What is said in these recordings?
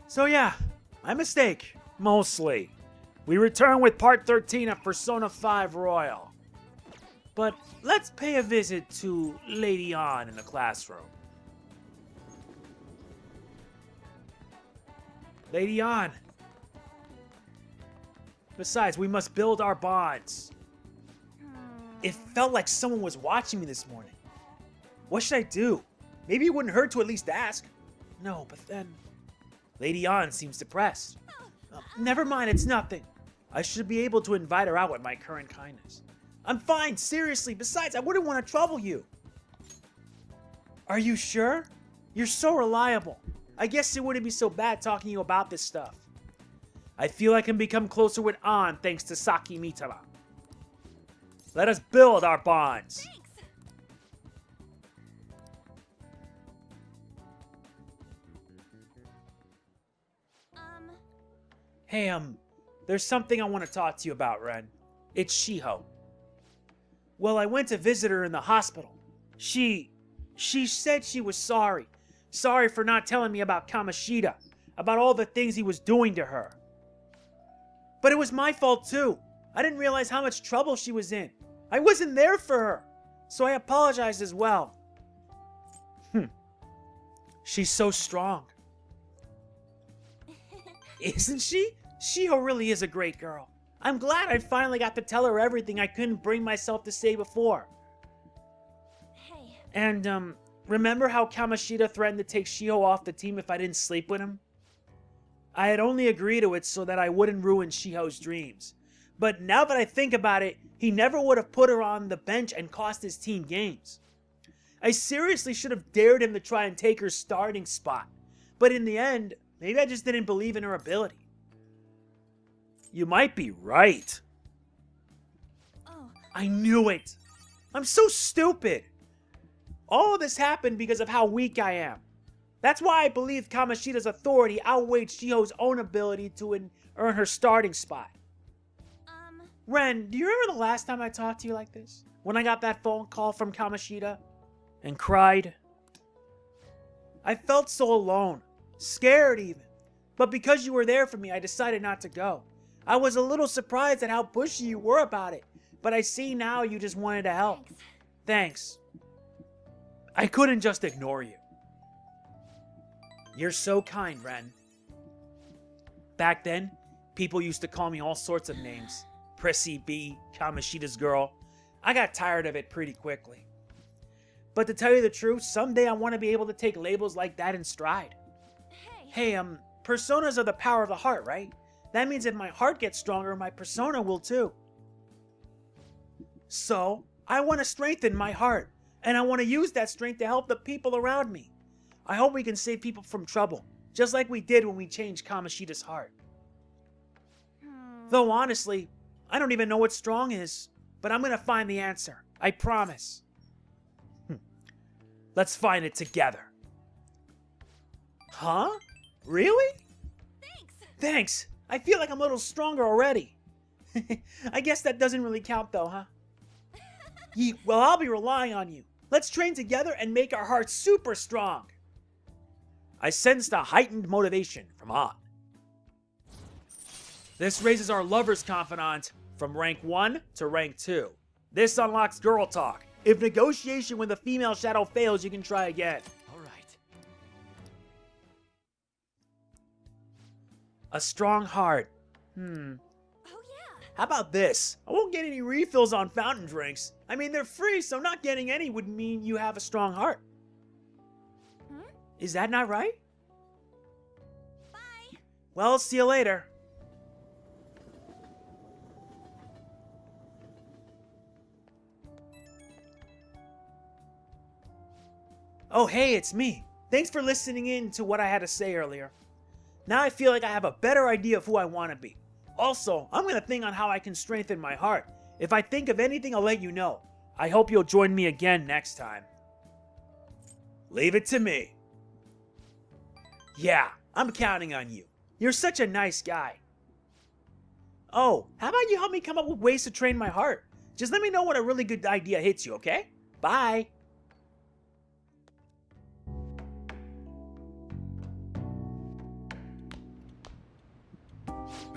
So yeah, my mistake. Mostly. We return with part 13 of Persona 5 Royal. But let's pay a visit to Lady Ann in the classroom. Lady Ann. Besides, we must build our bonds. It felt like someone was watching me this morning. What should I do? Maybe it wouldn't hurt to at least ask. No, but then... Lady Ann seems depressed. Never mind, it's nothing. I should be able to invite her out with my current kindness. I'm fine, seriously. Besides, I wouldn't want to trouble you. Are you sure? You're so reliable. I guess it wouldn't be so bad talking to you about this stuff. I feel I can become closer with Ann thanks to Saki Mitara. Let us build our bonds. Thanks. Hey, there's something I want to talk to you about, Ren. It's Shiho. Well, I went to visit her in the hospital. She said she was sorry. Sorry for not telling me about Kamoshida, about all the things he was doing to her. But it was my fault too. I didn't realize how much trouble she was in. I wasn't there for her, so I apologized as well. She's so strong. Isn't she? Shiho really is a great girl. I'm glad I finally got to tell her everything I couldn't bring myself to say before. Hey. And, remember how Kamoshida threatened to take Shiho off the team if I didn't sleep with him? I had only agreed to it so that I wouldn't ruin Shiho's dreams. But now that I think about it, he never would have put her on the bench and cost his team games. I seriously should have dared him to try and take her starting spot. But in the end, maybe I just didn't believe in her ability. You might be right. Oh. I knew it. I'm so stupid. All of this happened because of how weak I am. That's why I believe Kamoshida's authority outweighed Shiho's own ability to earn her starting spot. Ren, do you remember the last time I talked to you like this? When I got that phone call from Kamoshida and cried? I felt so alone, scared even. But because you were there for me, I decided not to go. I was a little surprised at how pushy you were about it, but I see now you just wanted to help. Thanks. I couldn't just ignore you. You're so kind, Ren. Back then, people used to call me all sorts of names. Prissy B, Kamoshida's girl. I got tired of it pretty quickly. But to tell you the truth, someday I want to be able to take labels like that in stride. Hey, personas are the power of the heart, right? That means if my heart gets stronger, my persona will too. So, I want to strengthen my heart, and I want to use that strength to help the people around me. I hope we can save people from trouble, just like we did when we changed Kamoshida's heart. Though honestly, I don't even know what strong is, but I'm gonna find the answer. I promise. Let's find it together. Huh? Really? Thanks. I feel like I'm a little stronger already. I guess that doesn't really count though, huh? Well, I'll be relying on you. Let's train together and make our hearts super strong. I sensed a heightened motivation from Ann. This raises our lover's confidant from rank 1 to rank 2. This unlocks girl talk. If negotiation with a female shadow fails, you can try again. Alright. A strong heart. Oh yeah. How about this? I won't get any refills on fountain drinks. I mean, they're free, so not getting any would mean you have a strong heart. Is that not right? Bye. Well, see you later. Oh, hey, it's me. Thanks for listening in to what I had to say earlier. Now I feel like I have a better idea of who I want to be. Also, I'm going to think on how I can strengthen my heart. If I think of anything, I'll let you know. I hope you'll join me again next time. Leave it to me. Yeah, I'm counting on you. You're such a nice guy. Oh, how about you help me come up with ways to train my heart? Just let me know when a really good idea hits you, okay? Bye.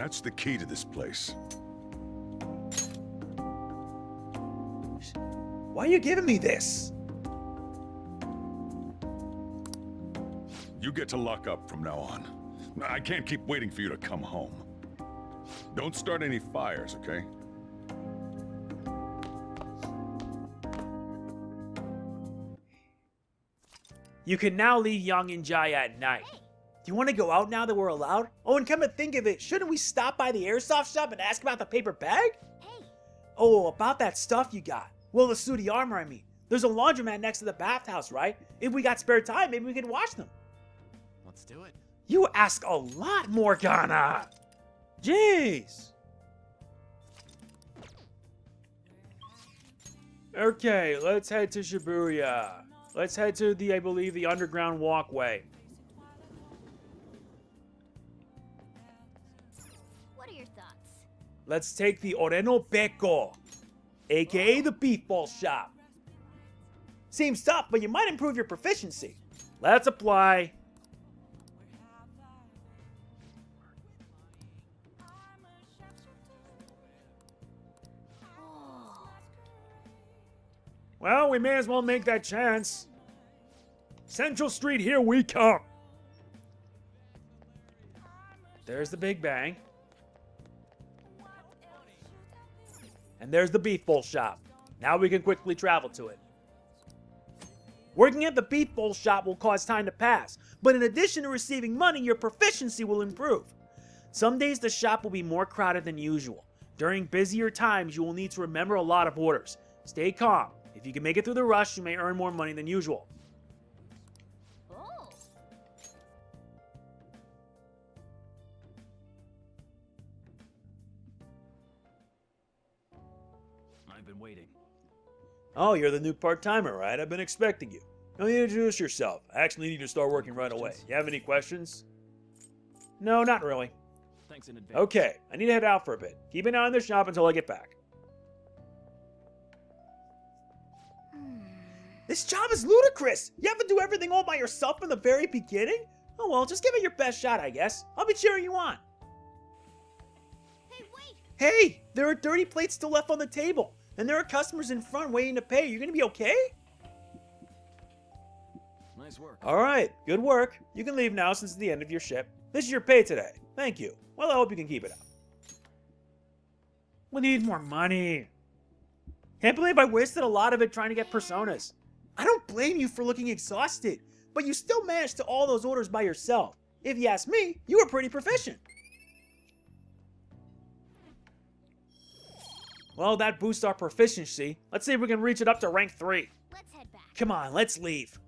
That's the key to this place. Why are you giving me this? You get to lock up from now on. I can't keep waiting for you to come home. Don't start any fires, okay? You can now leave Yang and Jai at night. Do you want to go out now that we're allowed? Oh, and come to think of it, shouldn't we stop by the airsoft shop and ask about the paper bag? Hey. Oh, about that stuff you got. Well, the suit of armor, I mean. There's a laundromat next to the bathhouse, right? If we got spare time, maybe we can wash them. Let's do it. You ask a lot, Morgana. Jeez. Okay, let's head to Shibuya. Let's head to I believe, the underground walkway. What are your thoughts? Let's take the Oreno Beko, aka the beef ball shop. Seems tough, but you might improve your proficiency. Let's apply. Oh. Well, we may as well make that chance. Central Street, here we come. There's the Big Bang. And there's the beef bowl shop. Now we can quickly travel to it. Working at the beef bowl shop will cause time to pass, but in addition to receiving money, your proficiency will improve. Some days the shop will be more crowded than usual. During busier times, you will need to remember a lot of orders. Stay calm. If you can make it through the rush, you may earn more money than usual. Oh. I've been waiting. Oh, you're the new part-timer, right? I've been expecting you. Now you introduce yourself. I actually need you to start working right away. You have any questions? No, not really. Thanks in advance. Okay, I need to head out for a bit. Keep an eye on the shop until I get back. This job is ludicrous! You have to do everything all by yourself from the very beginning? Oh well, just give it your best shot, I guess. I'll be cheering you on. Hey, wait! Hey, there are dirty plates still left on the table, and there are customers in front waiting to pay. You're gonna be okay? Nice work. Alright, good work. You can leave now since it's the end of your shift. This is your pay today. Thank you. Well, I hope you can keep it up. We need more money. Can't believe I wasted a lot of it trying to get personas. I don't blame you for looking exhausted, but you still managed to all those orders by yourself. If you ask me, you were pretty proficient. Well, that boosts our proficiency. Let's see if we can reach it up to rank 3. Let's head back. Come on, let's leave.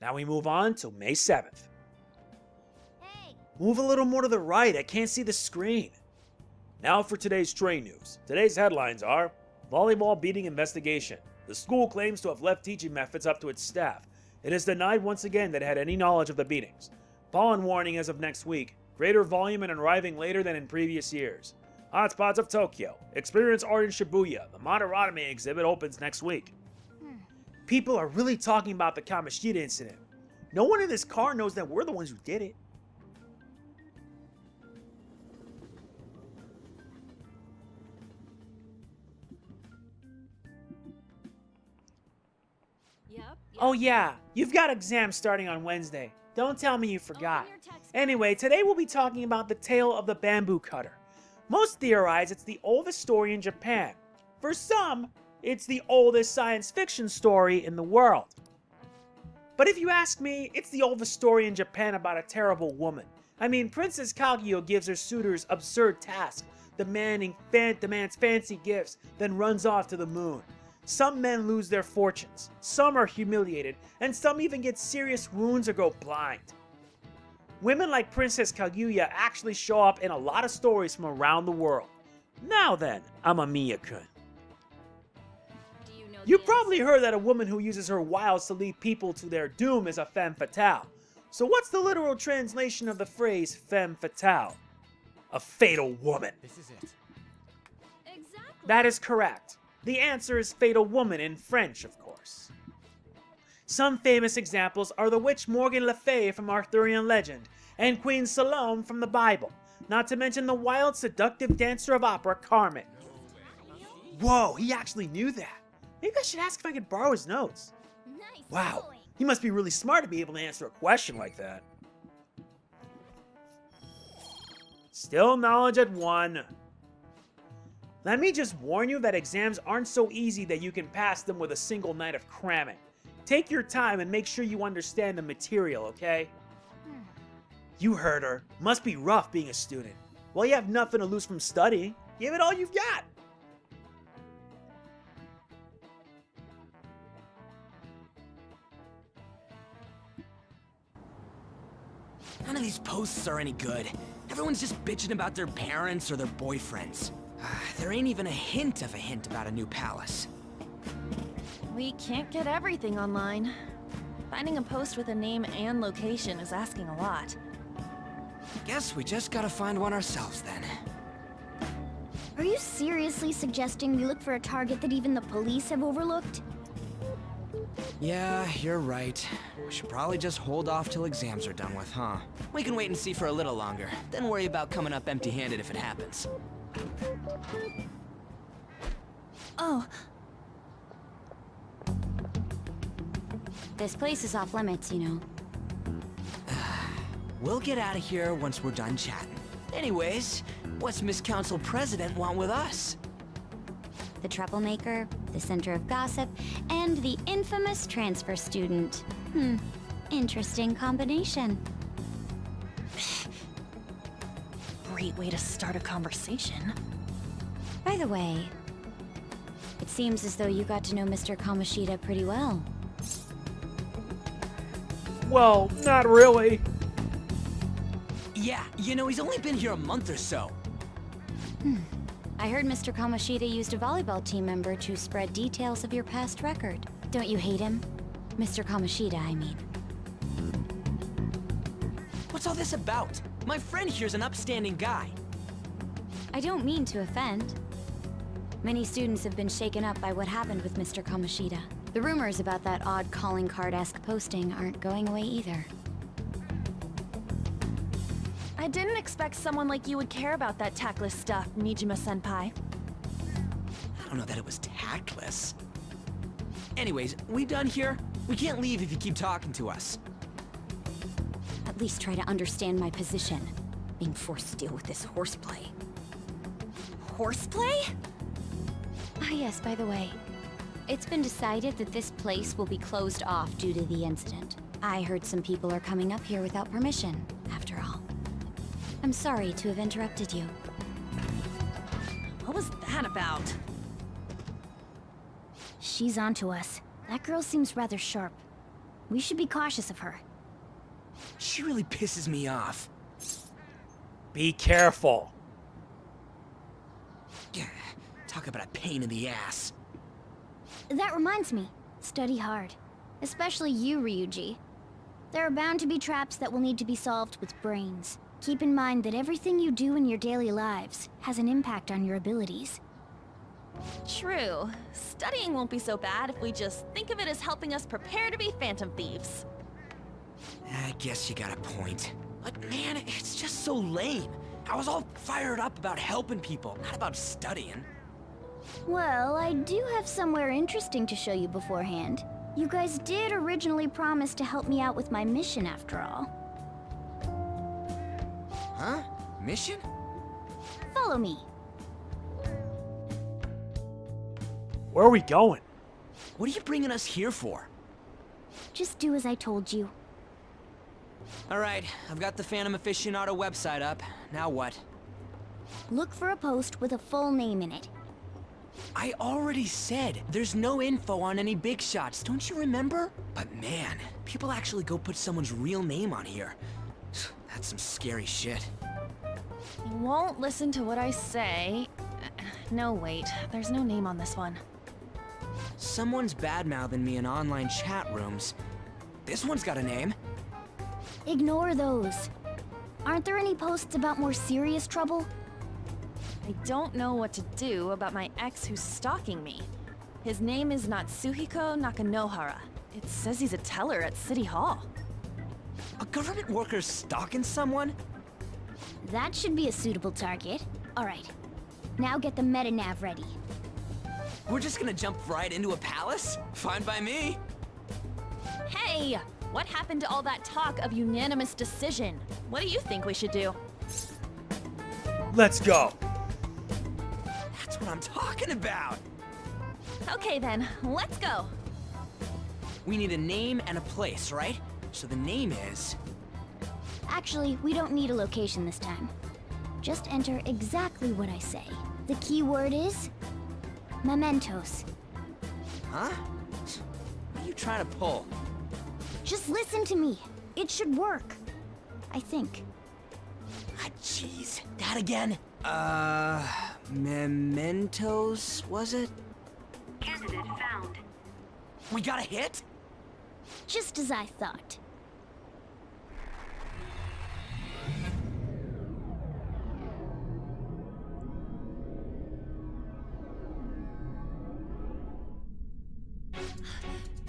Now we move on to May 7th. Hey! Move a little more to the right, I can't see the screen. Now for today's train news. Today's headlines are: volleyball beating investigation. The school claims to have left teaching methods up to its staff. It has denied once again that it had any knowledge of the beatings. Pollen warning as of next week. Greater volume and arriving later than in previous years. Hotspots of Tokyo. Experience art in Shibuya. The Moderatomi exhibit opens next week. People are really talking about the Kamoshida incident. No one in this car knows that we're the ones who did it. Yep. Oh yeah, you've got exams starting on Wednesday. Don't tell me you forgot. your textbook. Anyway, today we'll be talking about the tale of the bamboo cutter. Most theorize it's the oldest story in Japan. For some, it's the oldest science fiction story in the world. But if you ask me, it's the oldest story in Japan about a terrible woman. I mean, Princess Kaguya gives her suitors absurd tasks, demands fancy gifts, then runs off to the moon. Some men lose their fortunes, some are humiliated, and some even get serious wounds or go blind. Women like Princess Kaguya actually show up in a lot of stories from around the world. Now then, Amamiya-kun. Do you know You the probably heard that a woman who uses her wiles to lead people to their doom is a femme fatale. So what's the literal translation of the phrase femme fatale? A fatal woman. This is it. Exactly. That is correct. The answer is fatal woman in French, of course. Some famous examples are the witch Morgan Le Fay from Arthurian legend, and Queen Salome from the Bible, not to mention the wild, seductive dancer of opera, Carmen. Whoa, he actually knew that. Maybe I should ask if I could borrow his notes. Nice Wow, going. he must be really smart to be able to answer a question like that. Still knowledge at 1. Let me just warn you that exams aren't so easy that you can pass them with a single night of cramming. Take your time and make sure you understand the material, okay? You heard her. Must be rough being a student. Well, you have nothing to lose from studying. Give it all you've got. None of these posts are any good. Everyone's just bitching about their parents or their boyfriends. There ain't even a hint about a new palace. We can't get everything online. Finding a post with a name and location is asking a lot. Guess we just gotta find one ourselves then. Are you seriously suggesting we look for a target that even the police have overlooked? Yeah, you're right. We should probably just hold off till exams are done with, huh? We can wait and see for a little longer, then worry about coming up empty-handed if it happens. Oh, This place is off limits, you know. We'll get out of here once we're done chatting. Anyways, what's Miss Council President want with us? The troublemaker, the center of gossip, and the infamous transfer student. Interesting combination. great way to start a conversation. By the way, it seems as though you got to know Mr. Kamoshida pretty well. Well, not really. Yeah, you know, he's only been here a month or so. I heard Mr. Kamoshida used a volleyball team member to spread details of your past record. Don't you hate him? Mr. Kamoshida, I mean. What's all this about? My friend here's an upstanding guy. I don't mean to offend. Many students have been shaken up by what happened with Mr. Kamoshida. The rumors about that odd calling card-esque posting aren't going away either. I didn't expect someone like you would care about that tactless stuff, Nijima-senpai. I don't know that it was tactless. Anyways, we done here? We can't leave if you keep talking to us. At least try to understand my position. Being forced to deal with this horseplay. Horseplay? Ah yes, by the way. It's been decided that this place will be closed off due to the incident. I heard some people are coming up here without permission, after all. I'm sorry to have interrupted you. What was that about? She's onto us. That girl seems rather sharp. We should be cautious of her. She really pisses me off. Be careful. Yeah, talk about a pain in the ass. That reminds me, study hard. Especially you, Ryuji. There are bound to be traps that will need to be solved with brains. Keep in mind that everything you do in your daily lives has an impact on your abilities. True. Studying won't be so bad if we just think of it as helping us prepare to be phantom thieves. I guess you got a point. But man, it's just so lame. I was all fired up about helping people, not about studying. Well, I do have somewhere interesting to show you beforehand. You guys did originally promise to help me out with my mission after all. Huh? Mission? Follow me. Where are we going? What are you bringing us here for? Just do as I told you. Alright, I've got the Phantom Aficionado website up. Now what? Look for a post with a full name in it. I already said there's no info on any big shots, don't you remember? But man, people actually go put someone's real name on here. That's some scary shit. You won't listen to what I say. No, wait. There's no name on this one. Someone's bad-mouthing me in online chat rooms. This one's got a name. Ignore those. Aren't there any posts about more serious trouble? I don't know what to do about my ex who's stalking me. His name is Natsuhiko Nakanohara. It says he's a teller at City Hall. A government worker stalking someone? That should be a suitable target. All right. Now get the meta-nav ready. We're just gonna jump right into a palace? Fine by me. Hey! What happened to all that talk of unanimous decision? What do you think we should do? Let's go. That's what I'm talking about. Okay then, let's go. We need a name and a place, right? So the name is... Actually, we don't need a location this time. Just enter exactly what I say. The key word is... Mementos. Huh? What are you trying to pull? Just listen to me. It should work. I think. Ah, jeez. That again? Mementos, was it? Candidate found. We got a hit? Just as I thought.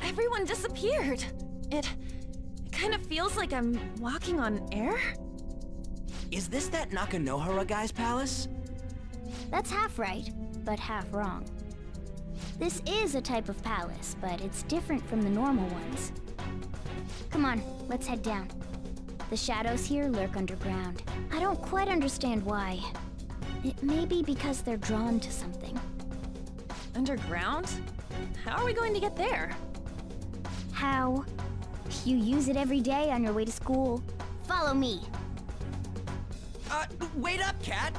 Everyone disappeared. It kind of feels like I'm walking on air. Is this that Nakanohara guy's palace? That's half right, but half wrong. This is a type of palace, but it's different from the normal ones. Come on, let's head down. The shadows here lurk underground. I don't quite understand why. It may be because they're drawn to something. Underground? How are we going to get there? How? You use it every day on your way to school. Follow me. Wait up, Cat!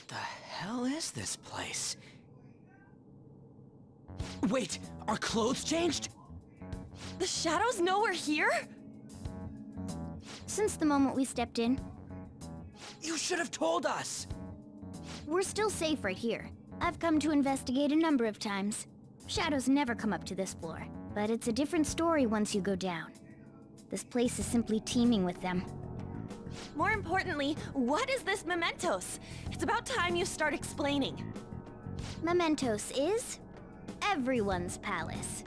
The hell is this place? Wait, our clothes changed? The shadows know we're here? Since the moment we stepped in, You should have told us! we're still safe right here. I've come to investigate a number of times. Shadows never come up to this floor, but it's a different story once you go down. This place is simply teeming with them. More importantly, what is this Mementos? It's about time you start explaining. Mementos is everyone's palace.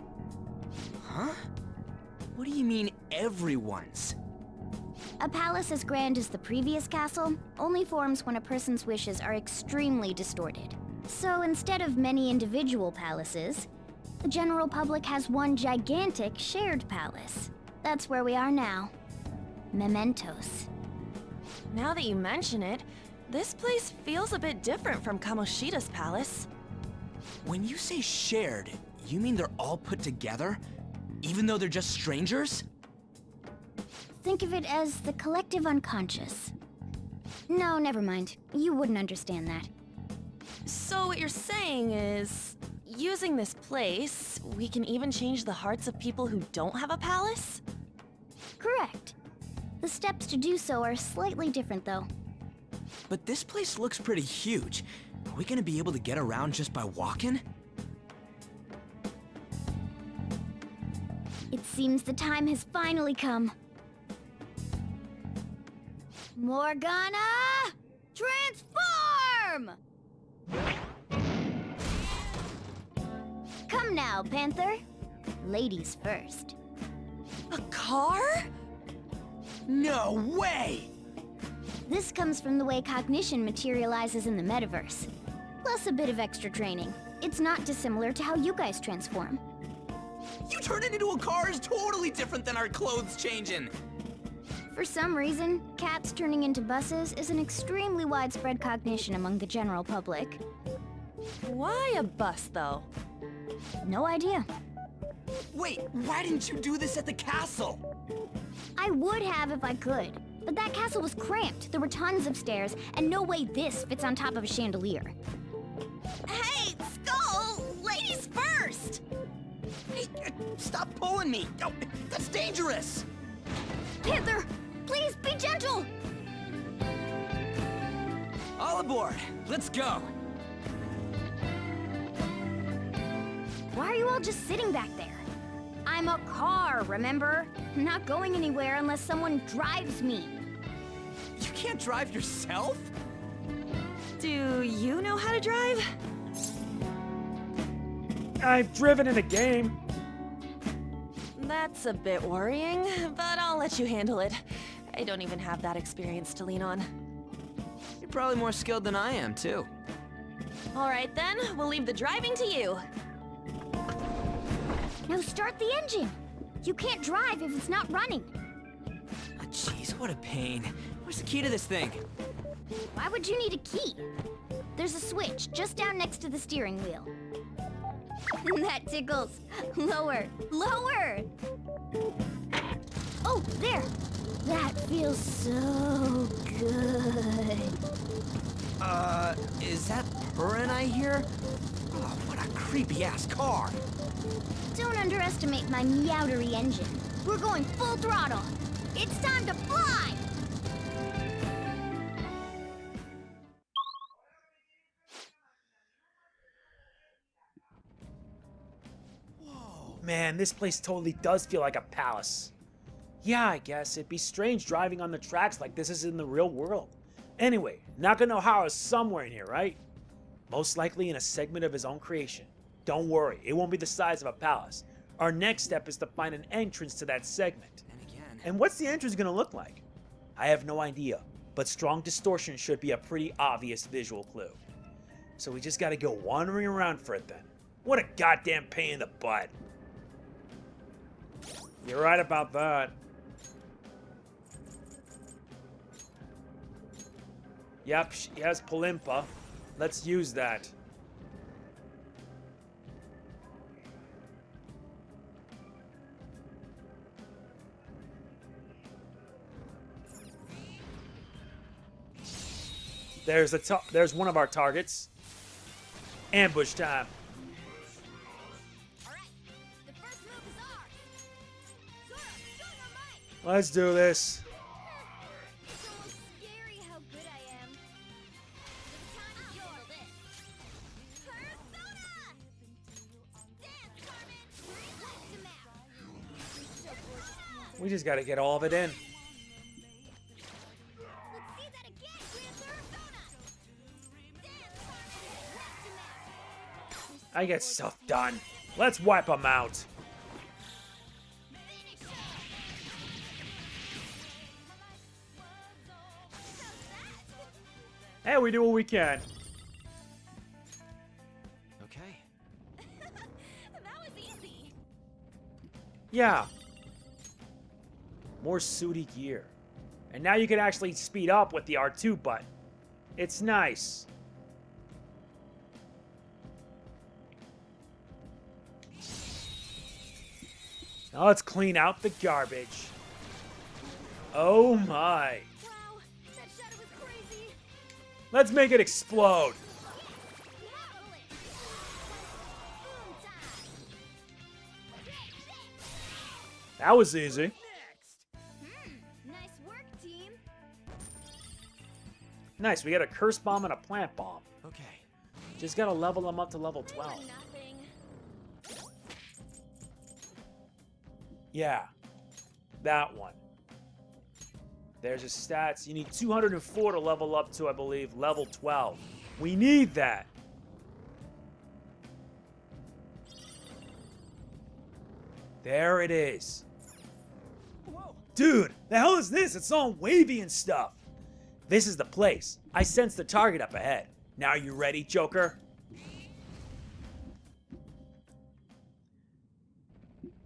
Huh? What do you mean, everyone's? A palace as grand as the previous castle only forms when a person's wishes are extremely distorted. So instead of many individual palaces, the general public has one gigantic shared palace. That's where we are now. Mementos. Now that you mention it, this place feels a bit different from Kamoshida's palace. When you say shared, you mean they're all put together? Even though they're just strangers? Think of it as the collective unconscious. No, never mind. You wouldn't understand that. So what you're saying is, using this place, we can even change the hearts of people who don't have a palace? Correct. The steps to do so are slightly different, though. But this place looks pretty huge. Are we gonna be able to get around just by walking? It seems the time has finally come. Morgana! Transform! Come now, Panther. Ladies first. A car? No way! This comes from the way cognition materializes in the metaverse. Plus a bit of extra training. It's not dissimilar to how you guys transform. You turning into a car is totally different than our clothes changing! For some reason, cats turning into buses is an extremely widespread cognition among the general public. Why a bus, though? No idea. Wait, why didn't you do this at the castle? I would have if I could, but that castle was cramped. There were tons of stairs, and no way this fits on top of a chandelier. Hey, Skull! Ladies first! Hey, stop pulling me! Oh, that's dangerous! Panther, please be gentle! All aboard! Let's go! Why are you all just sitting back there? I'm a car, remember? I'm not going anywhere unless someone drives me. You can't drive yourself? Do you know how to drive? I've driven in a game. That's a bit worrying, but I'll let you handle it. I don't even have that experience to lean on. You're probably more skilled than I am, too. All right then, we'll leave the driving to you. Now start the engine. You can't drive if it's not running. Ah, jeez, what a pain. Where's the key to this thing? Why would you need a key? There's a switch just down next to the steering wheel. That tickles. Lower, lower. Oh, there. That feels so good. Is that purring I hear? Oh, what a creepy-ass car. Don't underestimate my meowdery engine. We're going full throttle. It's time to fly! Man, this place totally does feel like a palace. Yeah, I guess it'd be strange driving on the tracks like this is in the real world. Anyway, Nakanohara's somewhere in here, right? Most likely in a segment of his own creation. Don't worry, it won't be the size of a palace. Our next step is to find an entrance to that segment. And again. And what's the entrance gonna look like? I have no idea, but strong distortion should be a pretty obvious visual clue. So we just gotta go wandering around for it then. What a goddamn pain in the butt. You're right about that. Yep, she has Pulinpa. Let's use that. There's one of our targets. Ambush time. Let's do this. So scary how good I am. We just gotta get all of it in. I get stuff done. Let's wipe them out. Hey, we do what we can. Okay. That was easy. Yeah. More sooty gear. And now you can actually speed up with the R2 button. It's nice. Now let's clean out the garbage. Oh my. Wow, that shadow was crazy. Let's make it explode. That was easy. Nice work, team. Nice, we got a curse bomb and a plant bomb. Okay. Just gotta level them up to level 12. Nothing. Yeah, that one. There's his stats. You need 204 to level up to, I believe, level 12. We need that. There it is. Whoa. Dude, the hell is this? It's all wavy and stuff. This is the place. I sense the target up ahead. Now are you ready, Joker?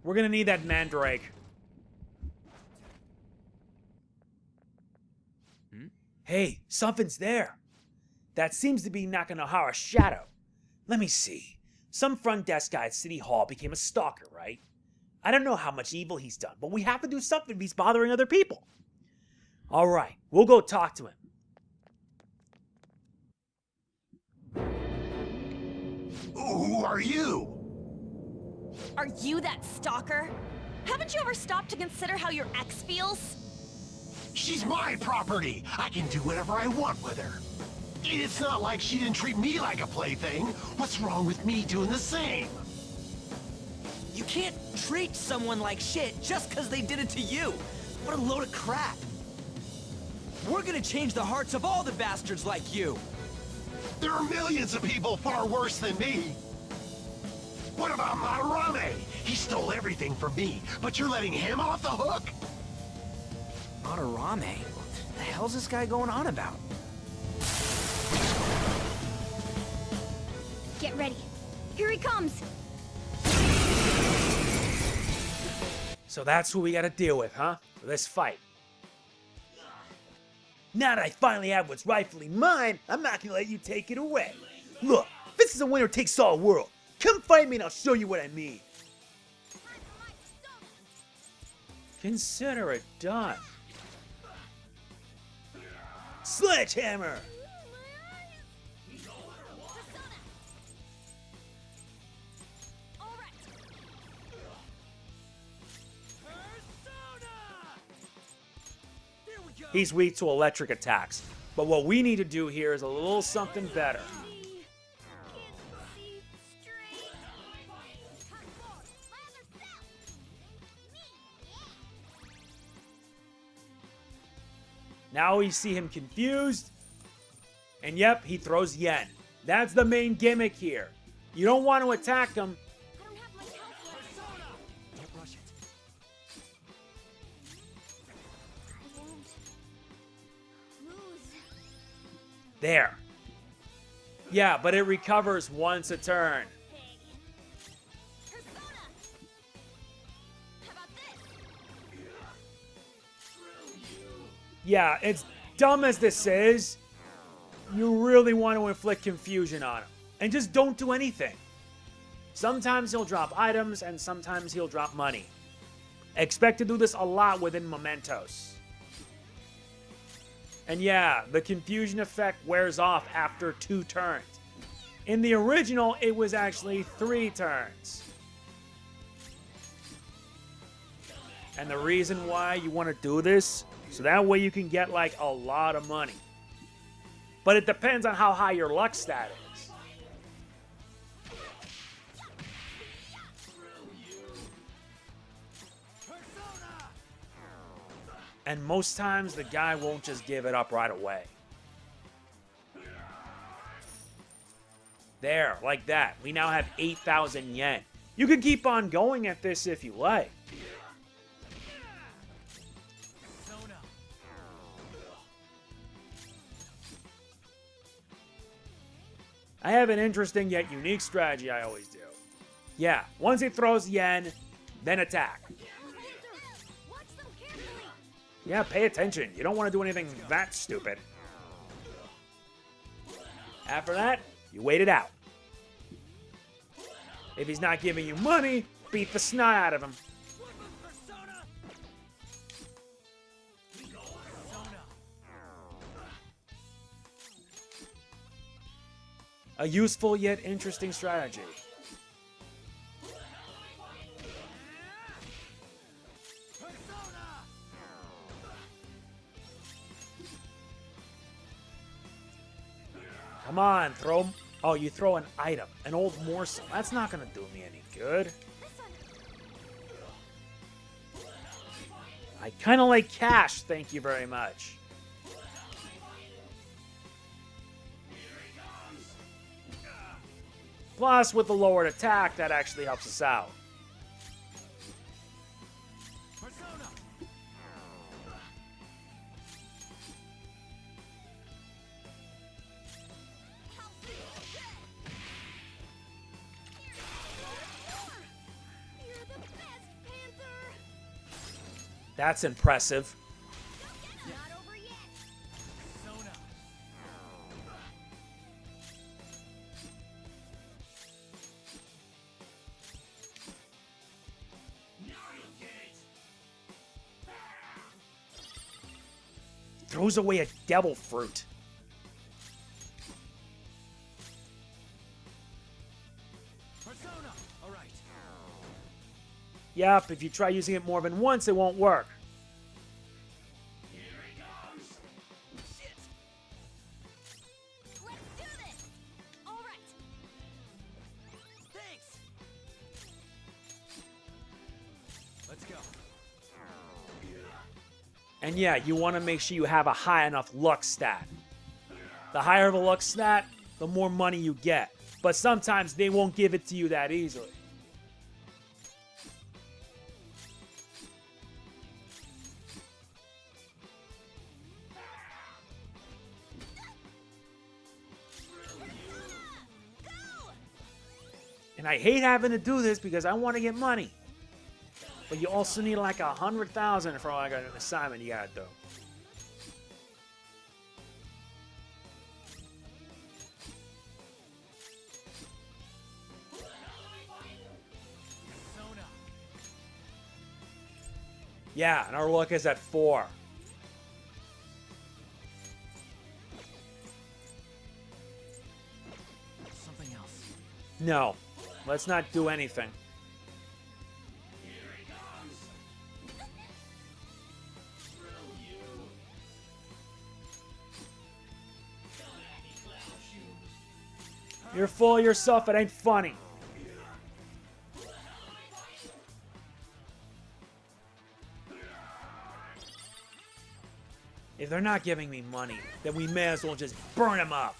We're gonna need that mandrake. Hey, something's there. That seems to be Nakanohara's shadow. Let me see. Some front desk guy at City Hall became a stalker, right? I don't know how much evil he's done, but we have to do something if he's bothering other people. All right, we'll go talk to him. Who are you? Are you that stalker? Haven't you ever stopped to consider how your ex feels? She's my property. I can do whatever I want with her. It's not like she didn't treat me like a plaything. What's wrong with me doing the same? You can't treat someone like shit just because they did it to you. What a load of crap. We're gonna change the hearts of all the bastards like you. There are millions of people far worse than me. What about Madarame? He stole everything from me, but you're letting him off the hook? Madarame? What the hell's this guy going on about? Get ready. Here he comes. So that's who we gotta deal with, huh? For this fight. Now that I finally have what's rightfully mine, I'm not gonna let you take it away. Look, this is a winner takes all world. Come fight me and I'll show you what I mean. Consider it done. Sledgehammer! He's weak to electric attacks, but what we need to do here is a little something better. Now we see him confused, and yep, he throws Yen. That's the main gimmick here. You don't want to attack him. Don't rush it. There. Yeah, but it recovers once a turn. Yeah, it's dumb as this is, you really want to inflict confusion on him. And just don't do anything. Sometimes he'll drop items, and sometimes he'll drop money. Expect to do this a lot within Mementos. And yeah, the confusion effect wears off after 2 turns. In the original, it was actually 3 turns. And the reason why you want to do this, so that way you can get like a lot of money. But it depends on how high your luck stat is. And most times the guy won't just give it up right away. There, like that. We now have 8,000 yen. You can keep on going at this if you like. I have an interesting yet unique strategy I always do. Yeah, once he throws yen, then attack. Yeah, pay attention. You don't want to do anything that stupid. After that, you wait it out. If he's not giving you money, beat the snot out of him. A useful yet interesting strategy. Come on, throw... Oh, you throw an item. An old morsel. That's not gonna do me any good. I kinda like cash, thank you very much. Plus, with the lowered attack, that actually helps us out. That's impressive. Throws away a devil fruit. Yep, if you try using it more than once, it won't work. Here he comes. Shit. Let's do this. All right. Thanks. Let's go. And yeah, you want to make sure you have a high enough luck stat. The higher the luck stat, the more money you get. But sometimes they won't give it to you that easily. And I hate having to do this because I want to get money. But you also need like 100,000 for like an assignment you gotta do. Yeah, and our luck is at 4. Something else. No, let's not do anything. You're full of yourself, it ain't funny. If they're not giving me money, then we may as well just burn them up.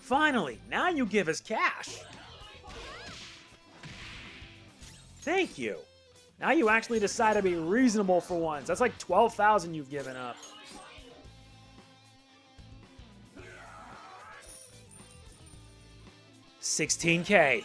Finally, now you give us cash. Thank you. Now you actually decide to be reasonable for once. That's like 12,000 you've given up. $16K.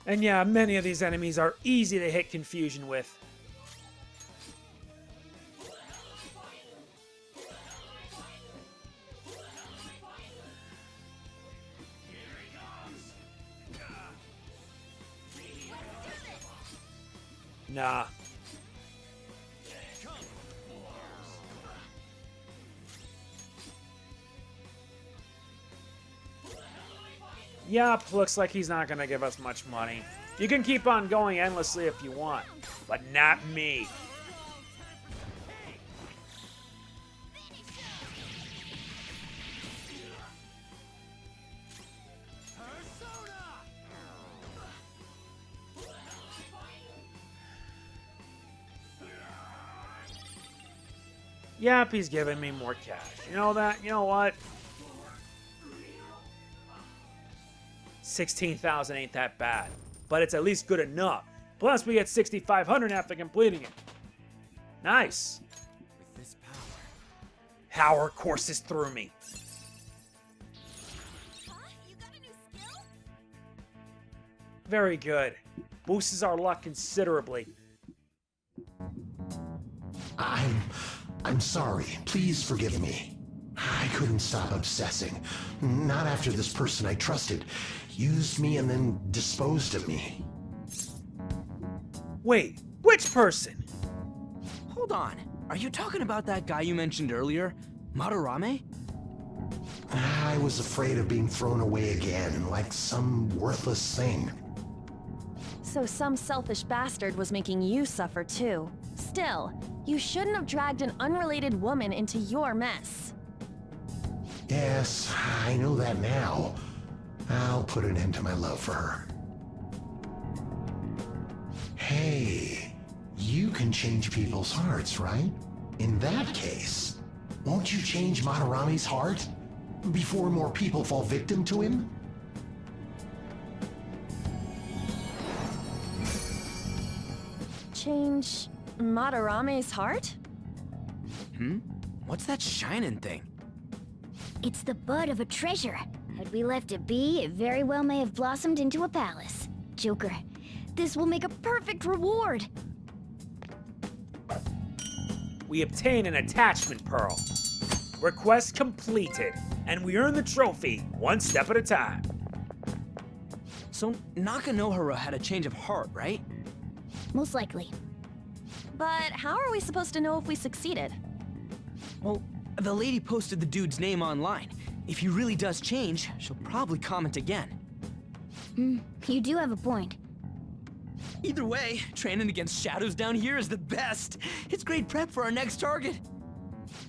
And yeah, many of these enemies are easy to hit confusion with. Nah. Yup, looks like he's not gonna give us much money. You can keep on going endlessly if you want, but not me. Yep, he's giving me more cash. You know that? You know what? 16,000 ain't that bad, but it's at least good enough. Plus, we get 6,500 after completing it. Nice. With this Power courses through me. You got a new skill? Very good. Boosts our luck considerably. I'm sorry. Please forgive me. I couldn't stop obsessing. Not after this person I trusted used me and then disposed of me. Wait, which person? Hold on. Are you talking about that guy you mentioned earlier? Madarame? I was afraid of being thrown away again, like some worthless thing. So some selfish bastard was making you suffer too. Still, you shouldn't have dragged an unrelated woman into your mess. Yes, I know that now. I'll put an end to my love for her. Hey, you can change people's hearts, right? In that case, won't you change Madarame's heart before more people fall victim to him? Change Madarame's heart? What's that shining thing? It's the bud of a treasure. Had we left it be, it very well may have blossomed into a palace. Joker, this will make a perfect reward. We obtain an attachment pearl. Request completed, and we earn the trophy one step at a time. So Nakanohara had a change of heart, right? Most likely. But how are we supposed to know if we succeeded? Well, The lady posted the dude's name online. If he really does change, she'll probably comment again. You do have a point. Either way, training against shadows down here is the best. It's great prep for our next target.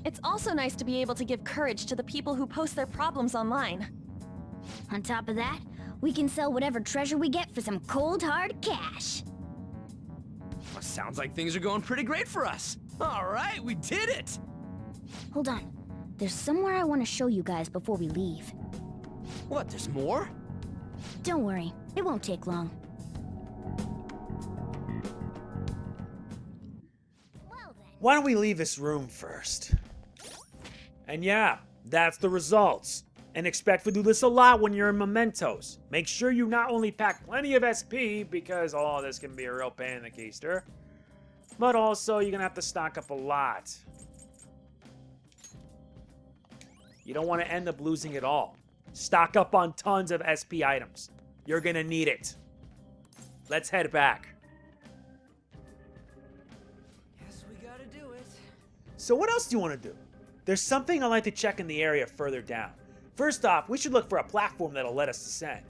It's also nice to be able to give courage to the people who post their problems online. On top of that, we can sell whatever treasure we get for some cold hard cash. Well, sounds like things are going pretty great for us. All right, we did it! Hold on. There's somewhere I want to show you guys before we leave. What, there's more? Don't worry, it won't take long. Why don't we leave this room first? And yeah, that's the results. And expect to do this a lot when you're in Mementos. Make sure you not only pack plenty of SP, because all this can be a real pain in the keister, but also you're gonna have to stock up a lot. You don't want to end up losing it all. Stock up on tons of SP items. You're gonna need it. Let's head back. Guess we gotta do it. So what else do you want to do? There's something I'd like to check in the area further down. First off, we should look for a platform that'll let us descend.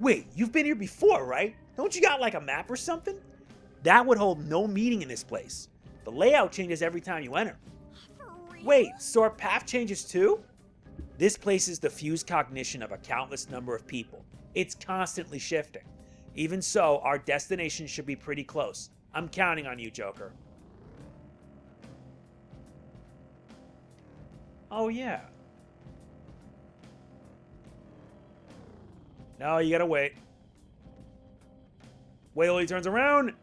Wait, you've been here before, right? Don't you got like a map or something? That would hold no meaning in this place. The layout changes every time you enter. Wait, so our path changes too? This place is the fused cognition of a countless number of people. It's constantly shifting. Even so, our destination should be pretty close. I'm counting on you, Joker. Oh yeah. No, you gotta wait. Wait till he turns around.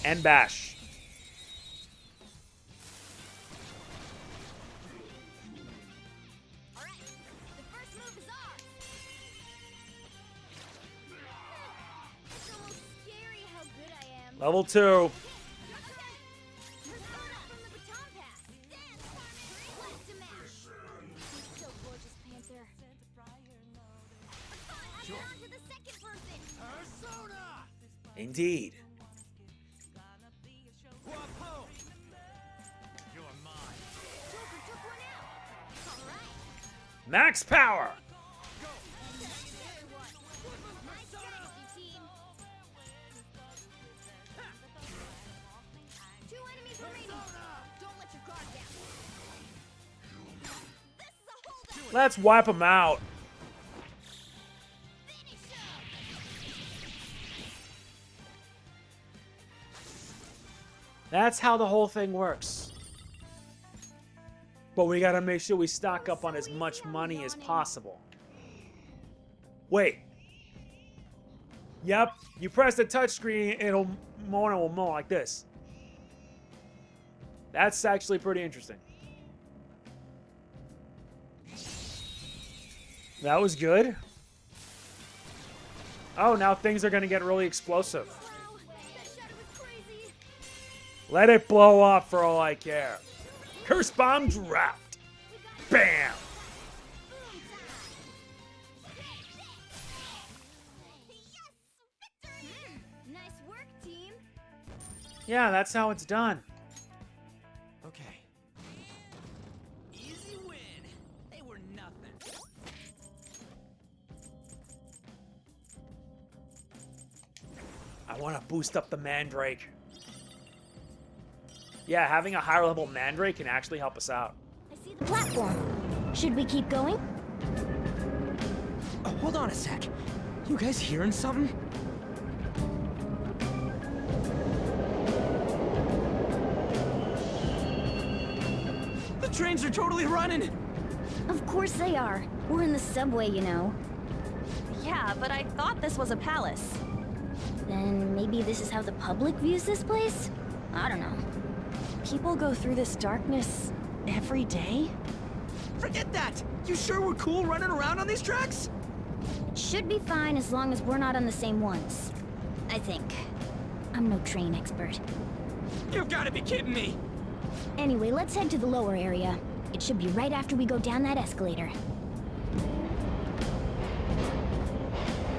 And bash. Alright, the first move is ours. It's almost scary how good I am. Level 2. Indeed. Max power! Let's wipe them out. That's how the whole thing works. But we gotta make sure we stock up on as much money as possible. Wait. Yep, you press the touchscreen, it'll moan like this. That's actually pretty interesting. That was good. Oh, now things are gonna get really explosive. Let it blow up for all I care. Curse bomb dropped. Bam! Nice work, team. Yeah, that's how it's done. Okay. Easy win. They were nothing. I want to boost up the Mandrake. Yeah, having a higher level Mandrake can actually help us out. I see the platform. Should we keep going? Oh, hold on a sec. You guys hearing something? The trains are totally running! Of course they are. We're in the subway, you know. Yeah, but I thought this was a palace. Then maybe this is how the public views this place? I don't know. People go through this darkness every day? Forget that! You sure we're cool running around on these tracks? Should be fine as long as we're not on the same ones. I think. I'm no train expert. You've gotta be kidding me! Anyway, let's head to the lower area. It should be right after we go down that escalator.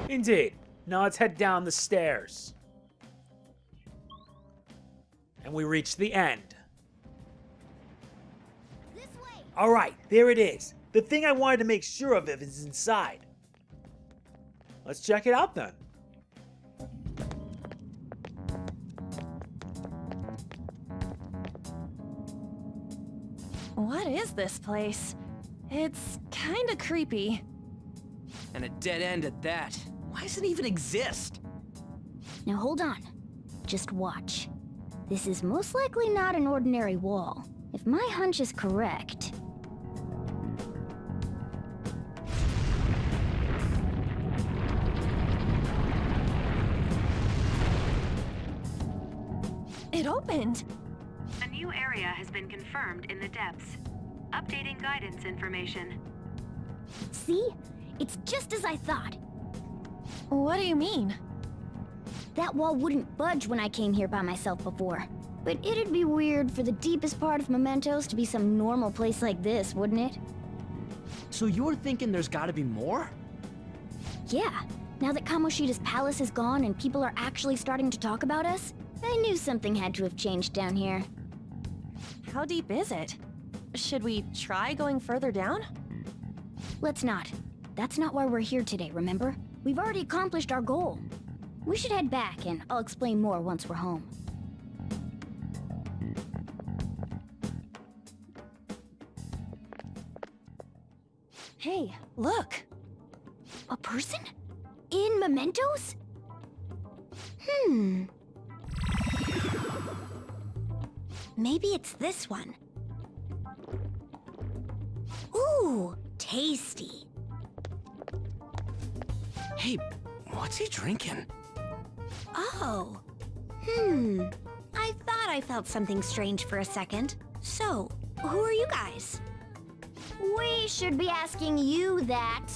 Indeed. Now let's head down the stairs. And we reach the end. This way! Alright, there it is. The thing I wanted to make sure of is inside. Let's check it out then. What is this place? It's kinda creepy. And a dead end at that. Why does it even exist? Now hold on. Just watch. This is most likely not an ordinary wall. If my hunch is correct... It opened! A new area has been confirmed in the depths. Updating guidance information. See? It's just as I thought. What do you mean? That wall wouldn't budge when I came here by myself before. But it'd be weird for the deepest part of Mementos to be some normal place like this, wouldn't it? So you're thinking there's gotta be more? Yeah. Now that Kamoshida's palace is gone and people are actually starting to talk about us, I knew something had to have changed down here. How deep is it? Should we try going further down? Let's not. That's not why we're here today, remember? We've already accomplished our goal. We should head back, and I'll explain more once we're home. Hey, look! A person? In Mementos? Maybe it's this one. Ooh, tasty. Hey, what's he drinking? Oh. I thought I felt something strange for a second. So, who are you guys? We should be asking you that.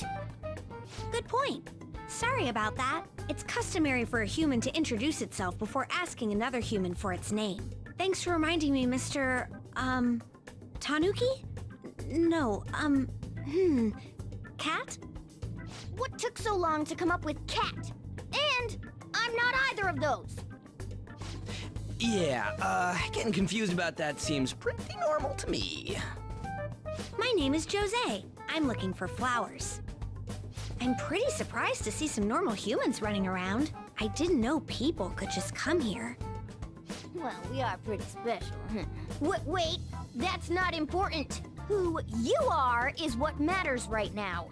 Good point. Sorry about that. It's customary for a human to introduce itself before asking another human for its name. Thanks for reminding me, Mr. Tanuki? No, Cat? What took so long to come up with cat? And I'm not either of those. Yeah, getting confused about that seems pretty normal to me. My name is Jose. I'm looking for flowers. I'm pretty surprised to see some normal humans running around. I didn't know people could just come here. Well, we are pretty special. Wait, that's not important. Who you are is what matters right now.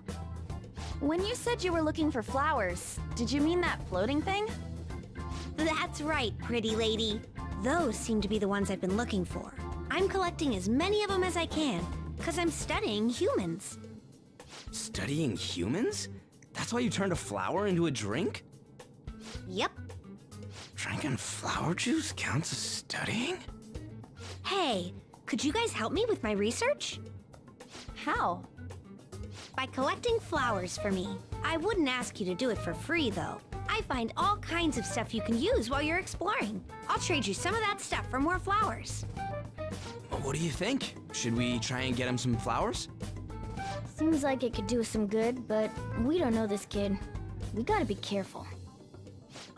When you said you were looking for flowers, did you mean that floating thing? That's right, pretty lady. Those seem to be the ones I've been looking for. I'm collecting as many of them as I can, because I'm studying humans. Studying humans? That's why you turned a flower into a drink? Yep. Drinking flower juice counts as studying? Hey, could you guys help me with my research? How? By collecting flowers for me. I wouldn't ask you to do it for free, though. I find all kinds of stuff you can use while you're exploring. I'll trade you some of that stuff for more flowers. Well, what do you think? Should we try and get him some flowers? Seems like it could do us some good, but we don't know this kid. We gotta be careful.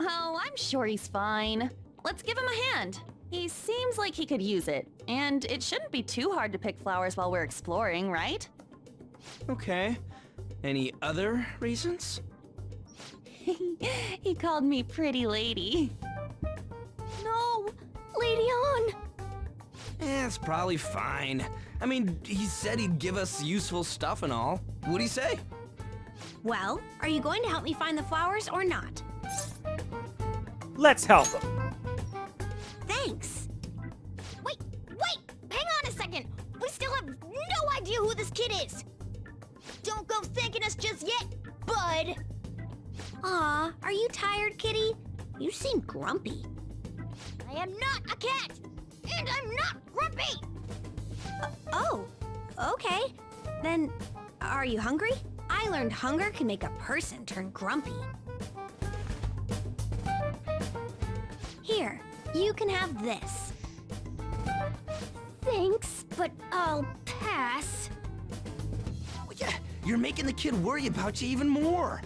Oh, I'm sure he's fine. Let's give him a hand. He seems like he could use it, and it shouldn't be too hard to pick flowers while we're exploring, right? Okay. Any other reasons? He called me pretty lady. No! Lady on! It's probably fine. I mean, he said he'd give us useful stuff and all. What'd he say? Well, are you going to help me find the flowers or not? Let's help him. Thanks. Wait! Hang on a second! We still have no idea who this kid is! Don't go thanking us just yet, bud! Aw, are you tired, kitty? You seem grumpy. I am not a cat! And I'm not grumpy! Oh, okay. Then, are you hungry? I learned hunger can make a person turn grumpy. Here, you can have this. Thanks, but I'll pass. Oh, yeah, you're making the kid worry about you even more.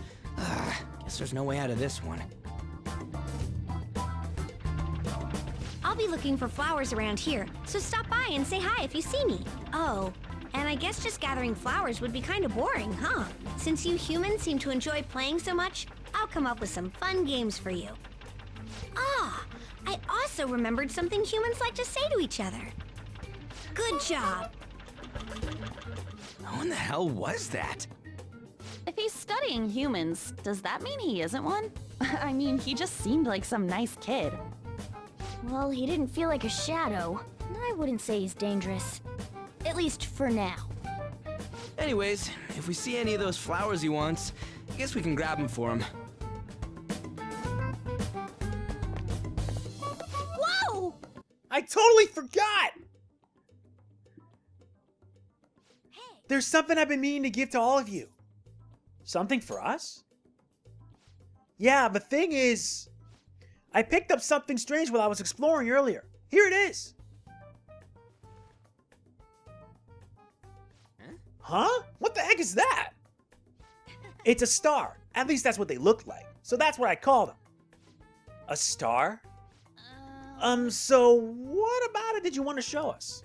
Guess there's no way out of this one. I'll be looking for flowers around here, so stop by and say hi if you see me. Oh, And I guess just gathering flowers would be kind of boring, huh? Since you humans seem to enjoy playing so much, I'll come up with some fun games for you. Ah, I also remembered something humans like to say to each other. Good job. Who in the hell was that? If he's studying humans, does that mean he isn't one? I mean, he just seemed like some nice kid. Well, he didn't feel like a shadow. I wouldn't say he's dangerous. At least for now. Anyways, if we see any of those flowers he wants, I guess we can grab them for him. Whoa! I totally forgot! There's something I've been meaning to give to all of you. Something for us? Yeah, the thing is, I picked up something strange while I was exploring earlier. Here it is. Huh? What the heck is that? It's a star. At least that's what they look like. So that's what I call them. A star? So what about it did you want to show us?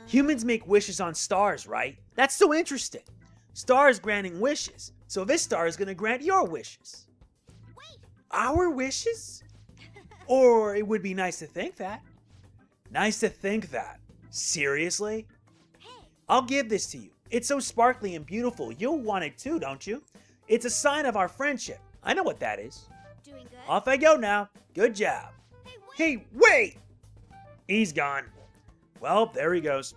Humans make wishes on stars, right? That's so interesting. Stars granting wishes. So this star is going to grant your wishes. Wait. Our wishes? Or it would be nice to think that. Nice to think that. Seriously? I'll give this to you. It's so sparkly and beautiful. You'll want it too, don't you? It's a sign of our friendship. I know what that is. Doing good? Off I go now. Good job. Hey, wait! He's gone. Well, there he goes.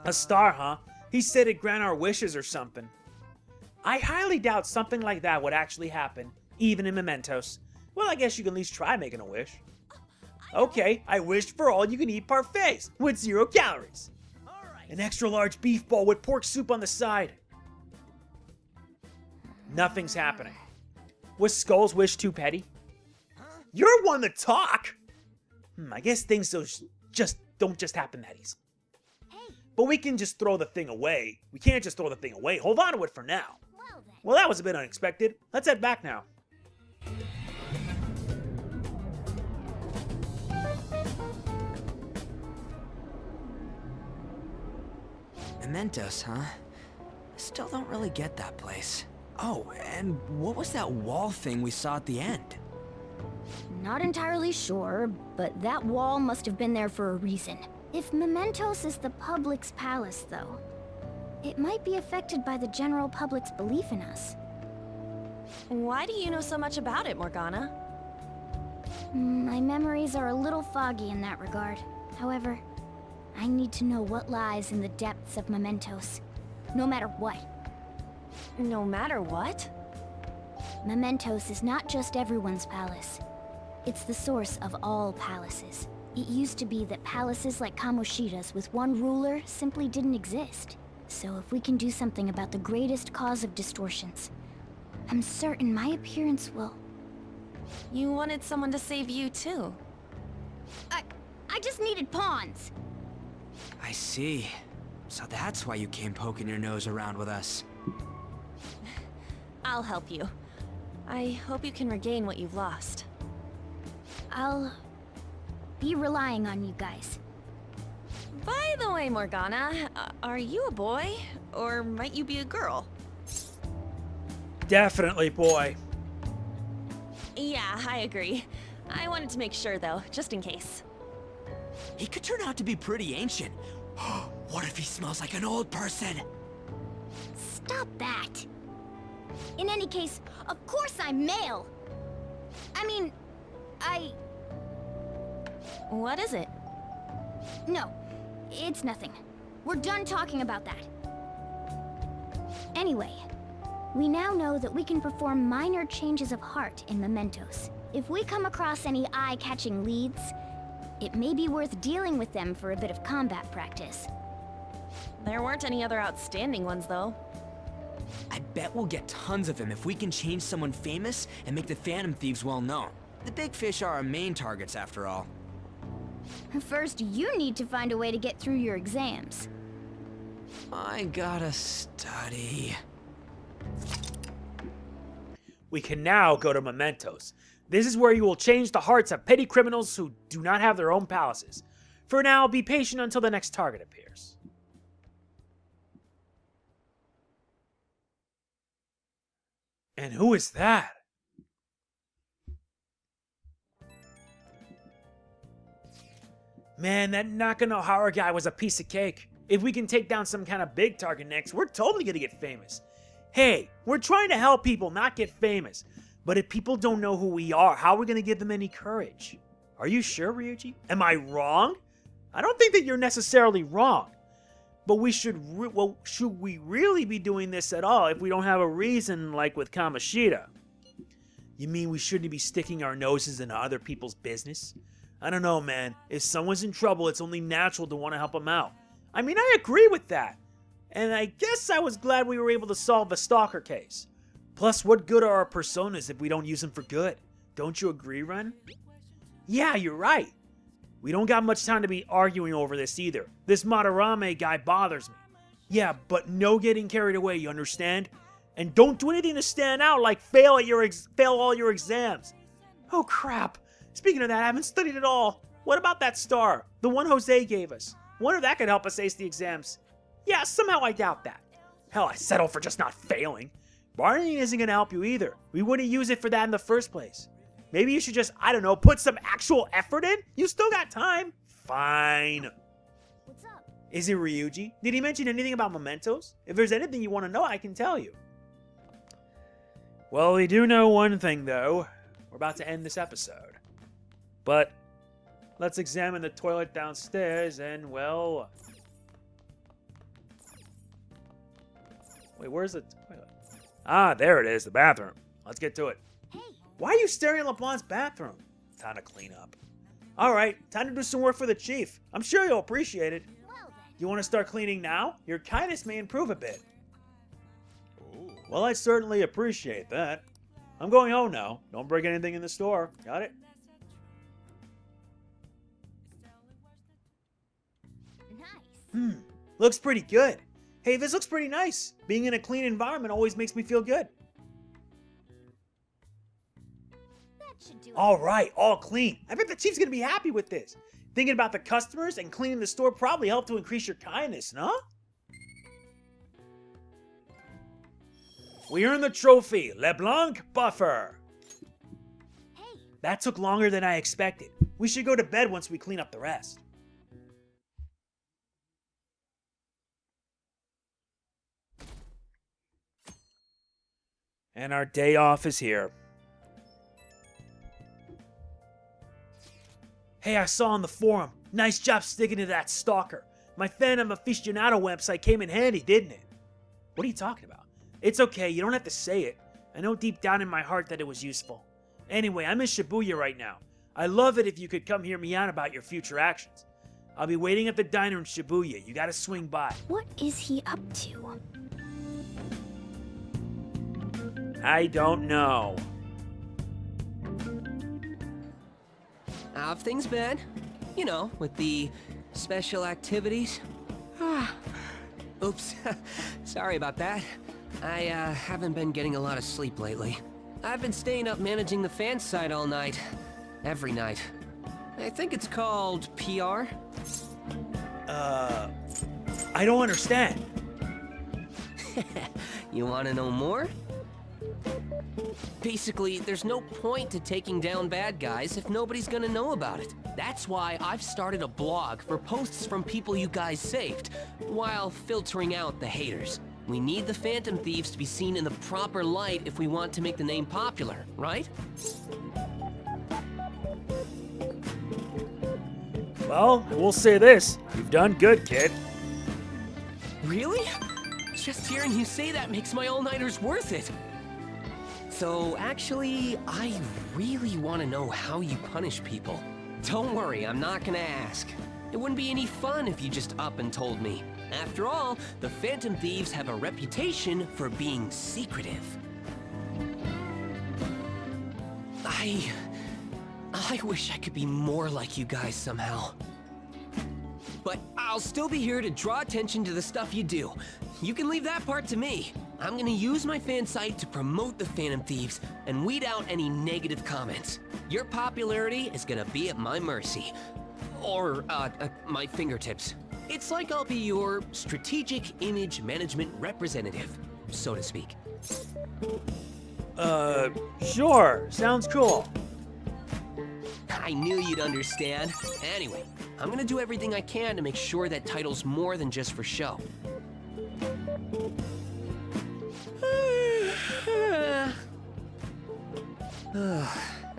A star, huh? He said it'd grant our wishes or something. I highly doubt something like that would actually happen, even in Mementos. Well, I guess you can at least try making a wish. Okay, I wished for all-you-can-eat parfaits with 0 calories. An extra large beef bowl with pork soup on the side. Nothing's happening. Was Skull's wish too petty? You're one to talk! I guess things don't just happen that easy. But we can just throw the thing away. We can't just throw the thing away. Hold on to it for now. Well, that was a bit unexpected. Let's head back now. Mementos, huh? Still don't really get that place. Oh, and what was that wall thing we saw at the end? Not entirely sure, but that wall must have been there for a reason. If Mementos is the public's palace, though, it might be affected by the general public's belief in us. Why do you know so much about it, Morgana? My memories are a little foggy in that regard. However, I need to know what lies in the depths of Mementos, no matter what. No matter what? Mementos is not just everyone's palace. It's the source of all palaces. It used to be that palaces like Kamoshida's with one ruler simply didn't exist. So if we can do something about the greatest cause of distortions, I'm certain my appearance will... You wanted someone to save you, too. I just needed pawns! I see. So that's why you came poking your nose around with us. I'll help you. I hope you can regain what you've lost. I'll... be relying on you guys. By the way, Morgana, are you a boy? Or might you be a girl? Definitely, boy. Yeah, I agree. I wanted to make sure, though, just in case. He could turn out to be pretty ancient. What if he smells like an old person? Stop that! In any case, of course I'm male! I mean, What is it? No, it's nothing. We're done talking about that. Anyway, we now know that we can perform minor changes of heart in Mementos. If we come across any eye-catching leads, it may be worth dealing with them for a bit of combat practice. There weren't any other outstanding ones, though. I bet we'll get tons of them if we can change someone famous and make the Phantom Thieves well known. The big fish are our main targets, after all. First, you need to find a way to get through your exams. I gotta study. We can now go to Mementos. This is where you will change the hearts of petty criminals who do not have their own palaces. For now, be patient until the next target appears. And who is that? Man, that Nakanohara guy was a piece of cake. If we can take down some kind of big target next, we're totally gonna get famous. Hey, we're trying to help people, not get famous. But if people don't know who we are, how are we gonna give them any courage? Are you sure, Ryuji? Am I wrong? I don't think that you're necessarily wrong. But should we really be doing this at all if we don't have a reason like with Kamoshida? You mean we shouldn't be sticking our noses into other people's business? I don't know, man. If someone's in trouble, it's only natural to want to help them out. I mean, I agree with that. And I guess I was glad we were able to solve the stalker case. Plus, what good are our personas if we don't use them for good? Don't you agree, Ren? Yeah, you're right. We don't got much time to be arguing over this either. This Madarame guy bothers me. Yeah, but no getting carried away, you understand? And don't do anything to stand out, like fail all your exams. Oh crap. Speaking of that, I haven't studied at all. What about that star? The one Jose gave us. Wonder if that could help us ace the exams. Yeah, somehow I doubt that. Hell, I settled for just not failing. Barney isn't gonna help you either. We wouldn't use it for that in the first place. Maybe you should just, I don't know, put some actual effort in? You still got time. Fine. What's up? Is it Ryuji? Did he mention anything about Mementos? If there's anything you want to know, I can tell you. Well, we do know one thing, though. We're about to end this episode. But let's examine the toilet downstairs and, well... Wait, where's the toilet? Ah, there it is, the bathroom. Let's get to it. Hey, Why are you staring at LeBlanc's bathroom? Time to clean up. Alright, time to do some work for the chief. I'm sure you'll appreciate it. well then. You want to start cleaning now? Your kindness may improve a bit. Well, I certainly appreciate that. I'm going home now. Don't break anything in the store. Got it? Nice. Looks pretty good. Hey, this looks pretty nice. Being in a clean environment always makes me feel good. That should do it. All right, all clean. I bet the chief's gonna be happy with this. Thinking about the customers and cleaning the store probably helped to increase your kindness, no? We earned the trophy, LeBlanc Buffer. Hey, That took longer than I expected. We should go to bed once we clean up the rest. And our day off is here. Hey, I saw on the forum. Nice job sticking to that stalker. My Phantom Aficionado website came in handy, didn't it? What are you talking about? It's okay, you don't have to say it. I know deep down in my heart that it was useful. Anyway, I'm in Shibuya right now. I'd love it if you could come hear me out about your future actions. I'll be waiting at the diner in Shibuya. You gotta swing by. what is he up to? I don't know. How have things been? You know, with the special activities. Oops. Sorry about that. I haven't been getting a lot of sleep lately. I've been staying up managing the fan site all night. Every night. I think it's called PR. I don't understand. You want to know more? Basically, there's no point to taking down bad guys if nobody's gonna know about it. That's why I've started a blog for posts from people you guys saved, while filtering out the haters. We need the Phantom Thieves to be seen in the proper light if we want to make the name popular, right? Well, I will say this. You've done good, kid. Really? Just hearing you say that makes my all-nighters worth it. So, actually, I really want to know how you punish people. Don't worry, I'm not gonna ask. It wouldn't be any fun if you just up and told me. After all, the Phantom Thieves have a reputation for being secretive. I wish I could be more like you guys somehow. But I'll still be here to draw attention to the stuff you do. You can leave that part to me. I'm gonna use my fan site to promote the Phantom Thieves and weed out any negative comments. Your popularity is gonna be at my mercy. Or, my fingertips. It's like I'll be your strategic image management representative, so to speak. Sure. Sounds cool. I knew you'd understand. Anyway, I'm gonna do everything I can to make sure that title's more than just for show.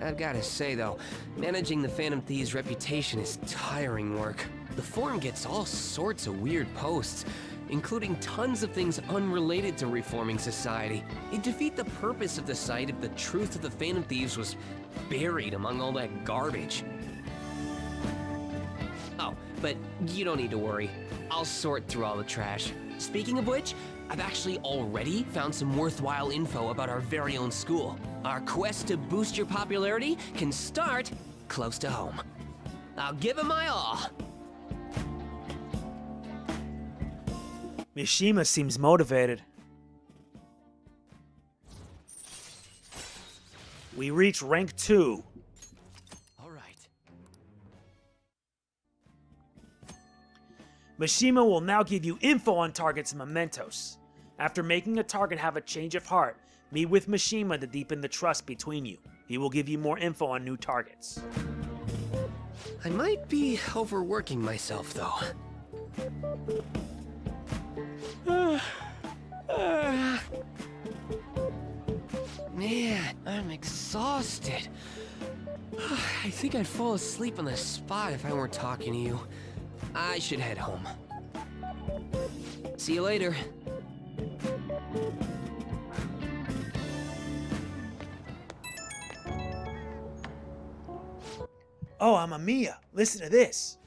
I've gotta say though, managing the Phantom Thieves' reputation is tiring work. The forum gets all sorts of weird posts, including tons of things unrelated to reforming society. It'd defeat the purpose of the site if the truth of the Phantom Thieves was buried among all that garbage. Oh, but you don't need to worry. I'll sort through all the trash. Speaking of which, I've actually already found some worthwhile info about our very own school. Our quest to boost your popularity can start close to home. I'll give it my all. Mishima seems motivated. We reach rank 2. All right. Mishima will now give you info on targets and mementos. After making a target have a change of heart, meet with Mishima to deepen the trust between you. He will give you more info on new targets. I might be overworking myself though. Man, I'm exhausted. I think I'd fall asleep on the spot if I weren't talking to you. I should head home. See you later. Oh, I'm Amiya. Listen to this.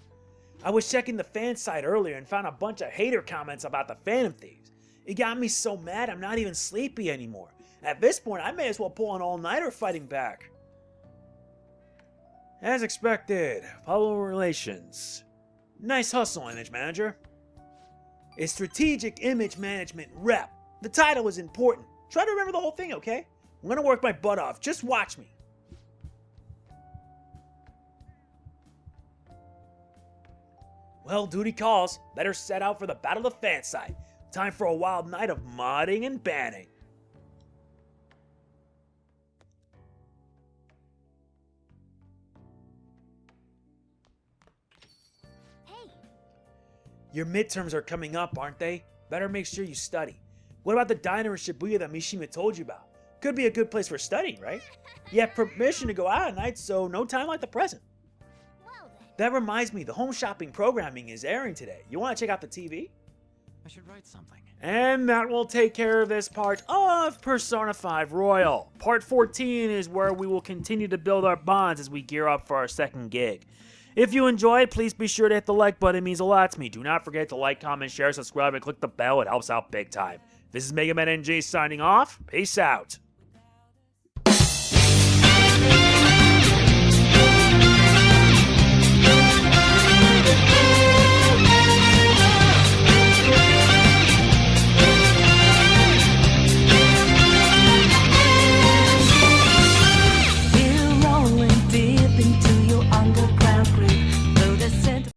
I was checking the fan site earlier and found a bunch of hater comments about the Phantom Thieves. It got me so mad I'm not even sleepy anymore. At this point, I may as well pull an all-nighter fighting back. As expected, public relations. Nice hustle, image manager. A strategic image management rep. The title is important. Try to remember the whole thing, okay? I'm gonna work my butt off. Just watch me. Well, duty calls. Better set out for the Battle of the Fan Site. Time for a wild night of modding and banning. Hey, Your midterms are coming up, aren't they? Better make sure you study. What about the diner in Shibuya that Mishima told you about? Could be a good place for studying, right? You have permission to go out at night, so no time like the present. well then. That reminds me, the home shopping programming is airing today. You want to check out the TV? I should write something. And that will take care of this part of Persona 5 Royal. Part 14 is where we will continue to build our bonds as we gear up for our second gig. If you enjoyed, please be sure to hit the like button. It means a lot to me. Do not forget to like, comment, share, subscribe, and click the bell. It helps out big time. This is MegamanNG signing off. Peace out.